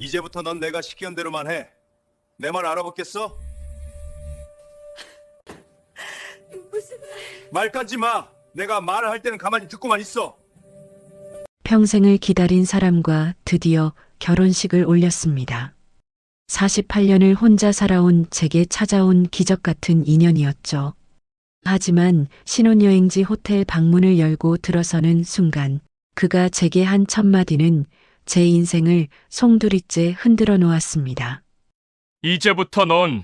이제부터 넌 내가 시키는 대로만 해. 내 말 알아먹겠어? 무슨 말 까지 마. 내가 말을 할 때는 가만히 듣고만 있어. 평생을 기다린 사람과 드디어 결혼식을 올렸습니다. 48년을 혼자 살아온 제게 찾아온 기적 같은 인연이었죠. 하지만 신혼여행지 호텔 방문을 열고 들어서는 순간 그가 제게 한 첫마디는 제 인생을 송두리째 흔들어 놓았습니다. 이제부터 넌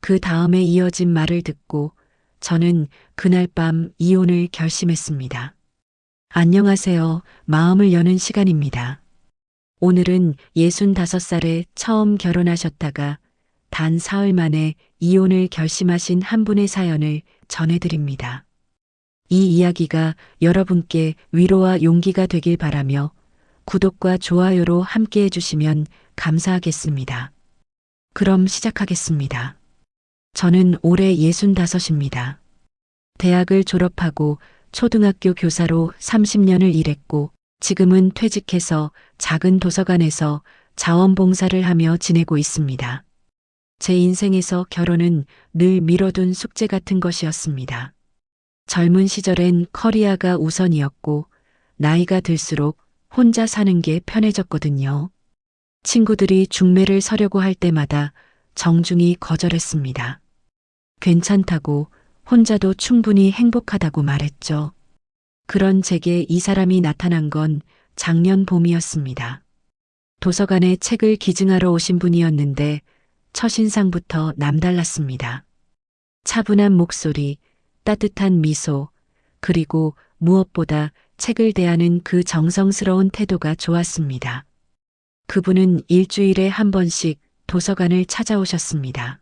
그 다음에 이어진 말을 듣고 저는 그날 밤 이혼을 결심했습니다. 안녕하세요. 마음을 여는 시간입니다. 오늘은 65살에 처음 결혼하셨다가 단 사흘 만에 이혼을 결심하신 한 분의 사연을 전해드립니다. 이 이야기가 여러분께 위로와 용기가 되길 바라며 구독과 좋아요로 함께 해주시면 감사하겠습니다. 그럼 시작하겠습니다. 저는 올해 65입니다. 대학을 졸업하고 초등학교 교사로 30년을 일했고 지금은 퇴직해서 작은 도서관에서 자원봉사를 하며 지내고 있습니다. 제 인생에서 결혼은 늘 미뤄둔 숙제 같은 것이었습니다. 젊은 시절엔 커리어가 우선이었고 나이가 들수록 혼자 사는 게 편해졌거든요. 친구들이 중매를 서려고 할 때마다 정중히 거절했습니다. 괜찮다고 혼자도 충분히 행복하다고 말했죠. 그런 제게 이 사람이 나타난 건 작년 봄이었습니다. 도서관에 책을 기증하러 오신 분이었는데 첫인상부터 남달랐습니다. 차분한 목소리, 따뜻한 미소, 그리고 무엇보다 책을 대하는 그 정성스러운 태도가 좋았습니다. 그분은 일주일에 한 번씩 도서관을 찾아오셨습니다.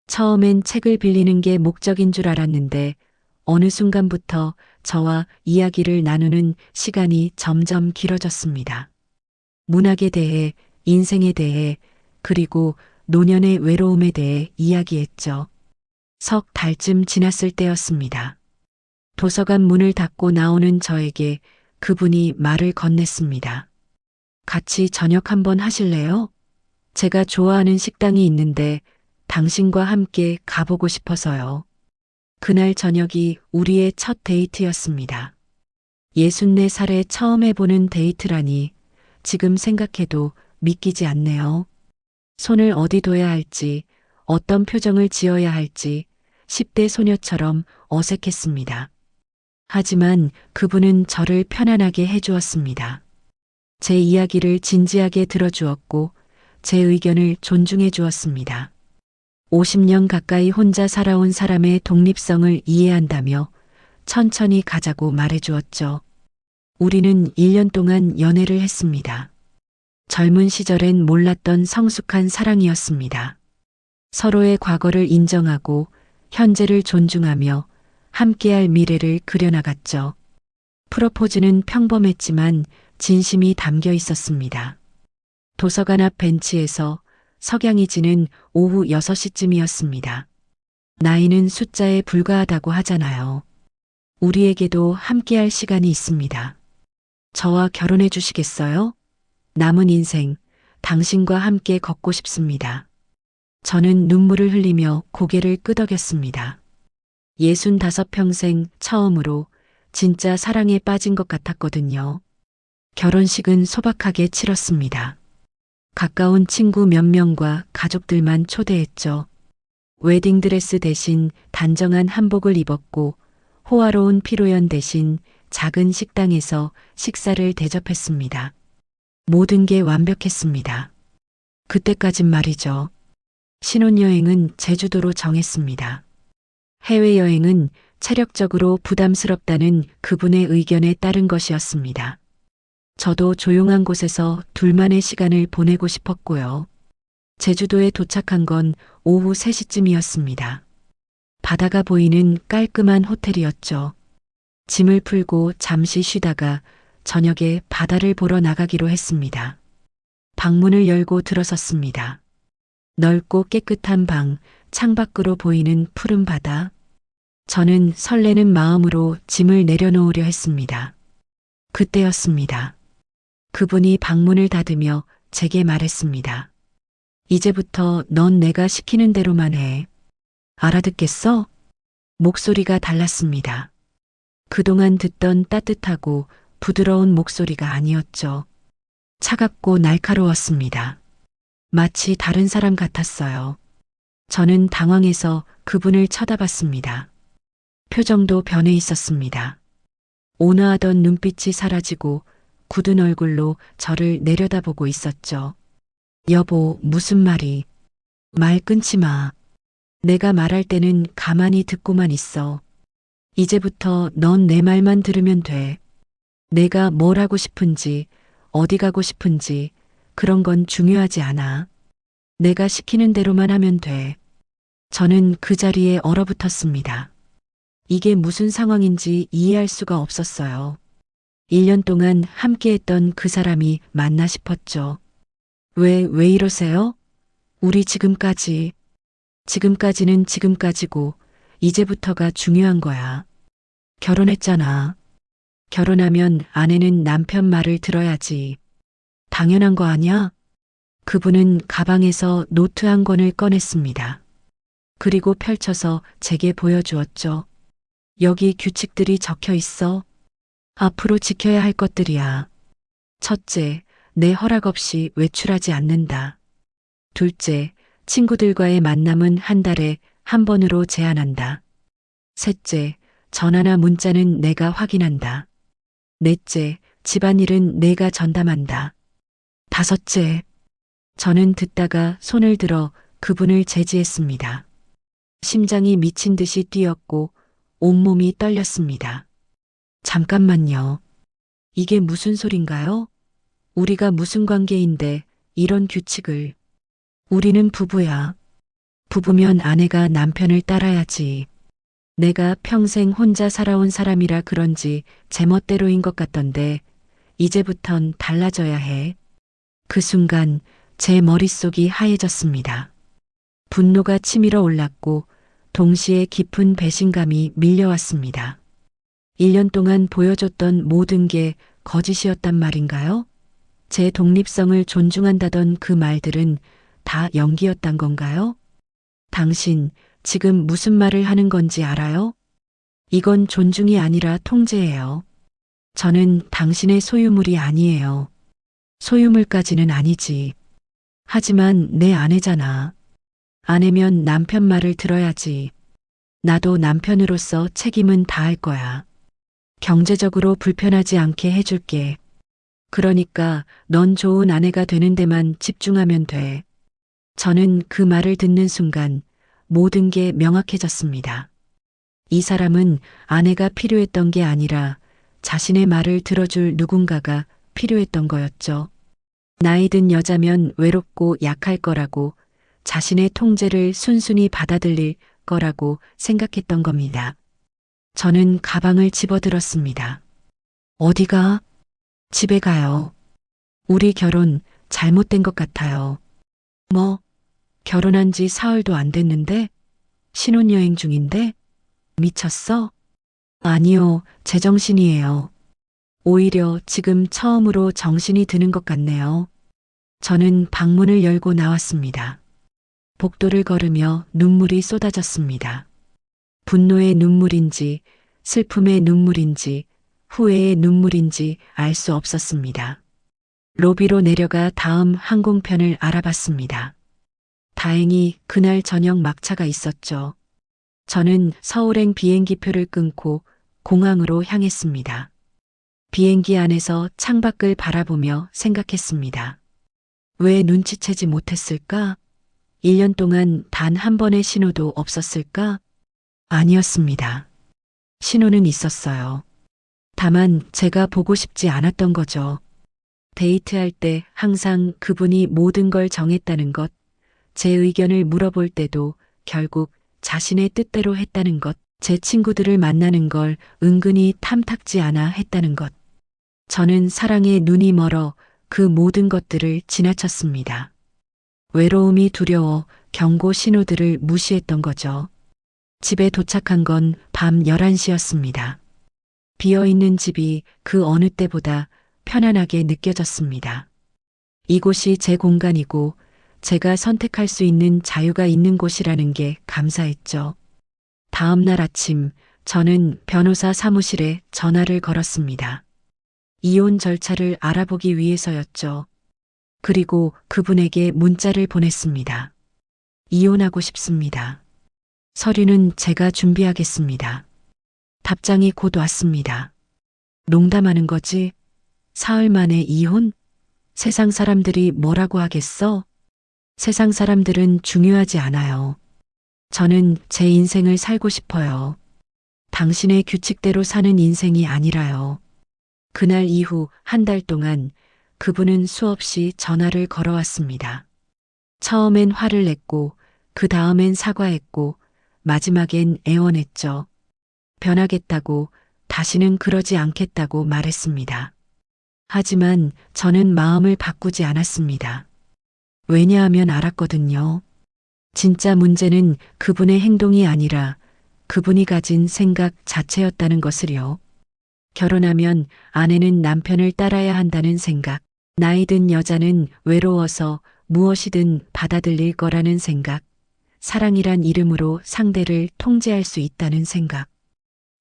처음엔 책을 빌리는 게 목적인 줄 알았는데 어느 순간부터 저와 이야기를 나누는 시간이 점점 길어졌습니다. 문학에 대해, 인생에 대해, 그리고 노년의 외로움에 대해 이야기했죠. 석 달쯤 지났을 때였습니다. 도서관 문을 닫고 나오는 저에게 그분이 말을 건넸습니다. 같이 저녁 한번 하실래요? 제가 좋아하는 식당이 있는데 당신과 함께 가보고 싶어서요. 그날 저녁이 우리의 첫 데이트였습니다. 64살에 처음 해보는 데이트라니 지금 생각해도 믿기지 않네요. 손을 어디 둬야 할지, 어떤 표정을 지어야 할지 10대 소녀처럼 어색했습니다. 하지만 그분은 저를 편안하게 해주었습니다. 제 이야기를 진지하게 들어주었고 제 의견을 존중해 주었습니다. 50년 가까이 혼자 살아온 사람의 독립성을 이해한다며 천천히 가자고 말해 주었죠. 우리는 1년 동안 연애를 했습니다. 젊은 시절엔 몰랐던 성숙한 사랑이었습니다. 서로의 과거를 인정하고 현재를 존중하며 함께할 미래를 그려나갔죠. 프로포즈는 평범했지만 진심이 담겨 있었습니다. 도서관 앞 벤치에서 석양이 지는 오후 6시쯤이었습니다. 나이는 숫자에 불과하다고 하잖아요. 우리에게도 함께할 시간이 있습니다. 저와 결혼해 주시겠어요? 남은 인생 당신과 함께 걷고 싶습니다. 저는 눈물을 흘리며 고개를 끄덕였습니다. 65평생 처음으로 진짜 사랑에 빠진 것 같았거든요. 결혼식은 소박하게 치렀습니다. 가까운 친구 몇 명과 가족들만 초대했죠. 웨딩드레스 대신 단정한 한복을 입었고 호화로운 피로연 대신 작은 식당에서 식사를 대접했습니다. 모든 게 완벽했습니다. 그때까진 말이죠. 신혼여행은 제주도로 정했습니다. 해외여행은 체력적으로 부담스럽다는 그분의 의견에 따른 것이었습니다. 저도 조용한 곳에서 둘만의 시간을 보내고 싶었고요. 제주도에 도착한 건 오후 3시쯤이었습니다. 바다가 보이는 깔끔한 호텔이었죠. 짐을 풀고 잠시 쉬다가 저녁에 바다를 보러 나가기로 했습니다. 방문을 열고 들어섰습니다. 넓고 깨끗한 방, 창밖으로 보이는 푸른 바다. 저는 설레는 마음으로 짐을 내려놓으려 했습니다. 그때였습니다. 그분이 방문을 닫으며 제게 말했습니다. 이제부터 넌 내가 시키는 대로만 해. 알아듣겠어? 목소리가 달랐습니다. 그동안 듣던 따뜻하고 부드러운 목소리가 아니었죠. 차갑고 날카로웠습니다. 마치 다른 사람 같았어요. 저는 당황해서 그분을 쳐다봤습니다. 표정도 변해 있었습니다. 온화하던 눈빛이 사라지고 굳은 얼굴로 저를 내려다보고 있었죠. 여보, 무슨 말이? 말 끊지 마. 내가 말할 때는 가만히 듣고만 있어. 이제부터 넌 내 말만 들으면 돼. 내가 뭘 하고 싶은지, 어디 가고 싶은지, 그런 건 중요하지 않아. 내가 시키는 대로만 하면 돼. 저는 그 자리에 얼어붙었습니다. 이게 무슨 상황인지 이해할 수가 없었어요. 1년 동안 함께했던 그 사람이 맞나 싶었죠. 왜 이러세요? 우리 지금까지는 지금까지고, 이제부터가 중요한 거야. 결혼했잖아. 결혼하면 아내는 남편 말을 들어야지. 당연한 거 아니야? 그분은 가방에서 노트 한 권을 꺼냈습니다. 그리고 펼쳐서 제게 보여주었죠. 여기 규칙들이 적혀 있어. 앞으로 지켜야 할 것들이야. 첫째, 내 허락 없이 외출하지 않는다. 둘째, 친구들과의 만남은 한 달에 한 번으로 제한한다. 셋째, 전화나 문자는 내가 확인한다. 넷째, 집안일은 내가 전담한다. 다섯째, 저는 듣다가 손을 들어 그분을 제지했습니다. 심장이 미친 듯이 뛰었고 온몸이 떨렸습니다. 잠깐만요. 이게 무슨 소린가요? 우리가 무슨 관계인데 이런 규칙을. 우리는 부부야. 부부면 아내가 남편을 따라야지. 내가 평생 혼자 살아온 사람이라 그런지 제멋대로인 것 같던데 이제부턴 달라져야 해. 그 순간 제 머릿속이 하얘졌습니다. 분노가 치밀어 올랐고 동시에 깊은 배신감이 밀려왔습니다. 1년 동안 보여줬던 모든 게 거짓이었단 말인가요? 제 독립성을 존중한다던 그 말들은 다 연기였단 건가요? 당신 지금 무슨 말을 하는 건지 알아요? 이건 존중이 아니라 통제예요. 저는 당신의 소유물이 아니에요. 소유물까지는 아니지. 하지만 내 아내잖아. 아내면 남편 말을 들어야지. 나도 남편으로서 책임은 다할 거야. 경제적으로 불편하지 않게 해줄게. 그러니까 넌 좋은 아내가 되는 데만 집중하면 돼. 저는 그 말을 듣는 순간 모든 게 명확해졌습니다. 이 사람은 아내가 필요했던 게 아니라 자신의 말을 들어줄 누군가가 필요했던 거였죠. 나이 든 여자면 외롭고 약할 거라고, 자신의 통제를 순순히 받아들일 거라고 생각했던 겁니다. 저는 가방을 집어들었습니다. 어디가? 집에 가요. 우리 결혼 잘못된 것 같아요. 뭐? 결혼한 지 사흘도 안 됐는데? 신혼여행 중인데? 미쳤어? 아니요, 제정신이에요. 오히려 지금 처음으로 정신이 드는 것 같네요. 저는 방문을 열고 나왔습니다. 복도를 걸으며 눈물이 쏟아졌습니다. 분노의 눈물인지, 슬픔의 눈물인지, 후회의 눈물인지 알 수 없었습니다. 로비로 내려가 다음 항공편을 알아봤습니다. 다행히 그날 저녁 막차가 있었죠. 저는 서울행 비행기표를 끊고 공항으로 향했습니다. 비행기 안에서 창밖을 바라보며 생각했습니다. 왜 눈치채지 못했을까? 1년 동안 단 한 번의 신호도 없었을까? 아니었습니다. 신호는 있었어요. 다만 제가 보고 싶지 않았던 거죠. 데이트할 때 항상 그분이 모든 걸 정했다는 것, 제 의견을 물어볼 때도 결국 자신의 뜻대로 했다는 것, 제 친구들을 만나는 걸 은근히 탐탁지 않아 했다는 것. 저는 사랑에 눈이 멀어 그 모든 것들을 지나쳤습니다. 외로움이 두려워 경고 신호들을 무시했던 거죠. 집에 도착한 건 밤 11시였습니다. 비어있는 집이 그 어느 때보다 편안하게 느껴졌습니다. 이곳이 제 공간이고 제가 선택할 수 있는 자유가 있는 곳이라는 게 감사했죠. 다음 날 아침 저는 변호사 사무실에 전화를 걸었습니다. 이혼 절차를 알아보기 위해서였죠. 그리고 그분에게 문자를 보냈습니다. 이혼하고 싶습니다. 서류는 제가 준비하겠습니다. 답장이 곧 왔습니다. 농담하는 거지? 사흘 만에 이혼? 세상 사람들이 뭐라고 하겠어? 세상 사람들은 중요하지 않아요. 저는 제 인생을 살고 싶어요. 당신의 규칙대로 사는 인생이 아니라요. 그날 이후 한 달 동안 그분은 수없이 전화를 걸어왔습니다. 처음엔 화를 냈고 그 다음엔 사과했고 마지막엔 애원했죠. 변하겠다고, 다시는 그러지 않겠다고 말했습니다. 하지만 저는 마음을 바꾸지 않았습니다. 왜냐하면 알았거든요. 진짜 문제는 그분의 행동이 아니라 그분이 가진 생각 자체였다는 것을요. 결혼하면 아내는 남편을 따라야 한다는 생각, 나이 든 여자는 외로워서 무엇이든 받아들일 거라는 생각, 사랑이란 이름으로 상대를 통제할 수 있다는 생각.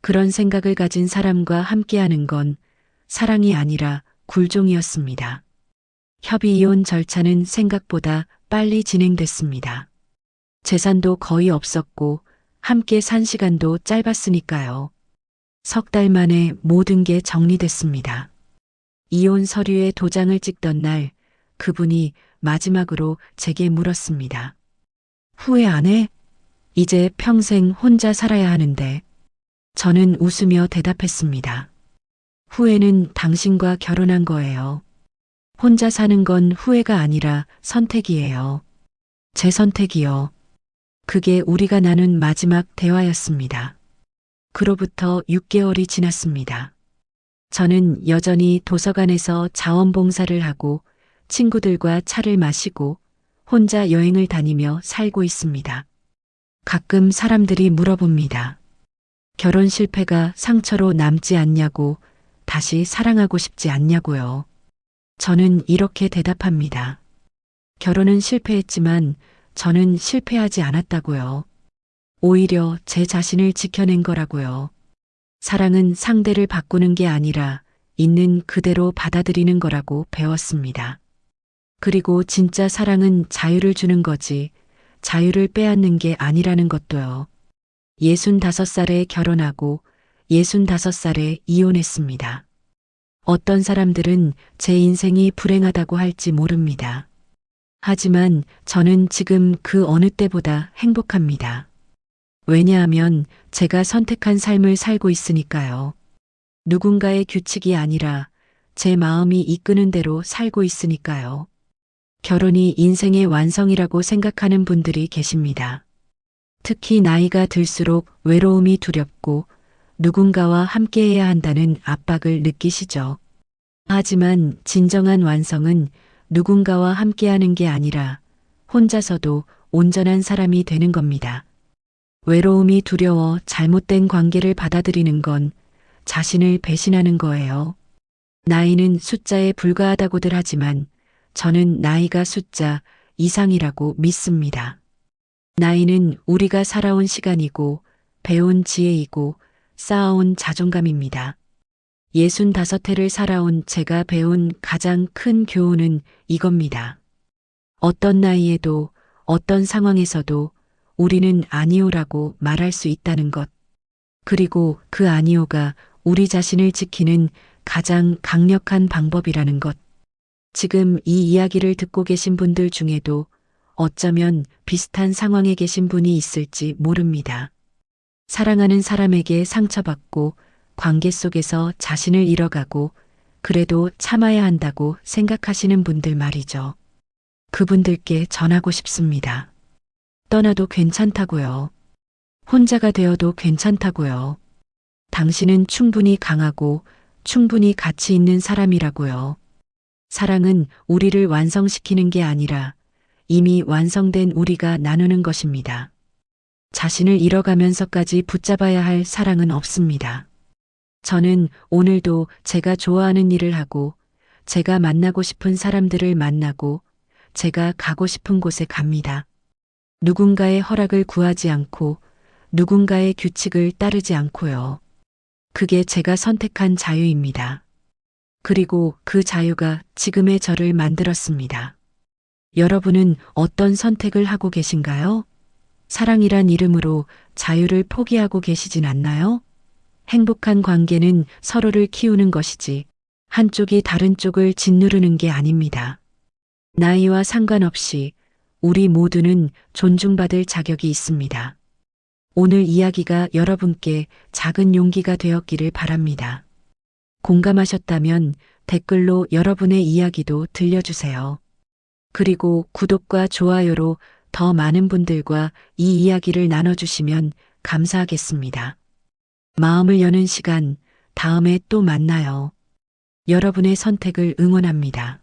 그런 생각을 가진 사람과 함께하는 건 사랑이 아니라 굴종이었습니다. 협의 이혼 절차는 생각보다 빨리 진행됐습니다. 재산도 거의 없었고 함께 산 시간도 짧았으니까요. 석 달 만에 모든 게 정리됐습니다. 이혼 서류에 도장을 찍던 날 그분이 마지막으로 제게 물었습니다. 후회 안 해? 이제 평생 혼자 살아야 하는데. 저는 웃으며 대답했습니다. 후회는 당신과 결혼한 거예요. 혼자 사는 건 후회가 아니라 선택이에요. 제 선택이요. 그게 우리가 나눈 마지막 대화였습니다. 그로부터 6개월이 지났습니다. 저는 여전히 도서관에서 자원봉사를 하고 친구들과 차를 마시고 혼자 여행을 다니며 살고 있습니다. 가끔 사람들이 물어봅니다. 결혼 실패가 상처로 남지 않냐고, 다시 사랑하고 싶지 않냐고요. 저는 이렇게 대답합니다. 결혼은 실패했지만 저는 실패하지 않았다고요. 오히려 제 자신을 지켜낸 거라고요. 사랑은 상대를 바꾸는 게 아니라 있는 그대로 받아들이는 거라고 배웠습니다. 그리고 진짜 사랑은 자유를 주는 거지 자유를 빼앗는 게 아니라는 것도요. 65살에 결혼하고 65살에 이혼했습니다. 어떤 사람들은 제 인생이 불행하다고 할지 모릅니다. 하지만 저는 지금 그 어느 때보다 행복합니다. 왜냐하면 제가 선택한 삶을 살고 있으니까요. 누군가의 규칙이 아니라 제 마음이 이끄는 대로 살고 있으니까요. 결혼이 인생의 완성이라고 생각하는 분들이 계십니다. 특히 나이가 들수록 외로움이 두렵고 누군가와 함께해야 한다는 압박을 느끼시죠. 하지만 진정한 완성은 누군가와 함께하는 게 아니라 혼자서도 온전한 사람이 되는 겁니다. 외로움이 두려워 잘못된 관계를 받아들이는 건 자신을 배신하는 거예요. 나이는 숫자에 불과하다고들 하지만 저는 나이가 숫자 이상이라고 믿습니다. 나이는 우리가 살아온 시간이고 배운 지혜이고 쌓아온 자존감입니다. 65해를 살아온 제가 배운 가장 큰 교훈은 이겁니다. 어떤 나이에도 어떤 상황에서도 우리는 아니오라고 말할 수 있다는 것. 그리고 그 아니오가 우리 자신을 지키는 가장 강력한 방법이라는 것. 지금 이 이야기를 듣고 계신 분들 중에도 어쩌면 비슷한 상황에 계신 분이 있을지 모릅니다. 사랑하는 사람에게 상처받고 관계 속에서 자신을 잃어가고 그래도 참아야 한다고 생각하시는 분들 말이죠. 그분들께 전하고 싶습니다. 떠나도 괜찮다고요. 혼자가 되어도 괜찮다고요. 당신은 충분히 강하고 충분히 가치 있는 사람이라고요. 사랑은 우리를 완성시키는 게 아니라 이미 완성된 우리가 나누는 것입니다. 자신을 잃어가면서까지 붙잡아야 할 사랑은 없습니다. 저는 오늘도 제가 좋아하는 일을 하고 제가 만나고 싶은 사람들을 만나고 제가 가고 싶은 곳에 갑니다. 누군가의 허락을 구하지 않고 누군가의 규칙을 따르지 않고요. 그게 제가 선택한 자유입니다. 그리고 그 자유가 지금의 저를 만들었습니다. 여러분은 어떤 선택을 하고 계신가요? 사랑이란 이름으로 자유를 포기하고 계시진 않나요? 행복한 관계는 서로를 키우는 것이지 한쪽이 다른 쪽을 짓누르는 게 아닙니다. 나이와 상관없이 우리 모두는 존중받을 자격이 있습니다. 오늘 이야기가 여러분께 작은 용기가 되었기를 바랍니다. 공감하셨다면 댓글로 여러분의 이야기도 들려주세요. 그리고 구독과 좋아요로 더 많은 분들과 이 이야기를 나눠주시면 감사하겠습니다. 마음을 여는 시간, 다음에 또 만나요. 여러분의 선택을 응원합니다.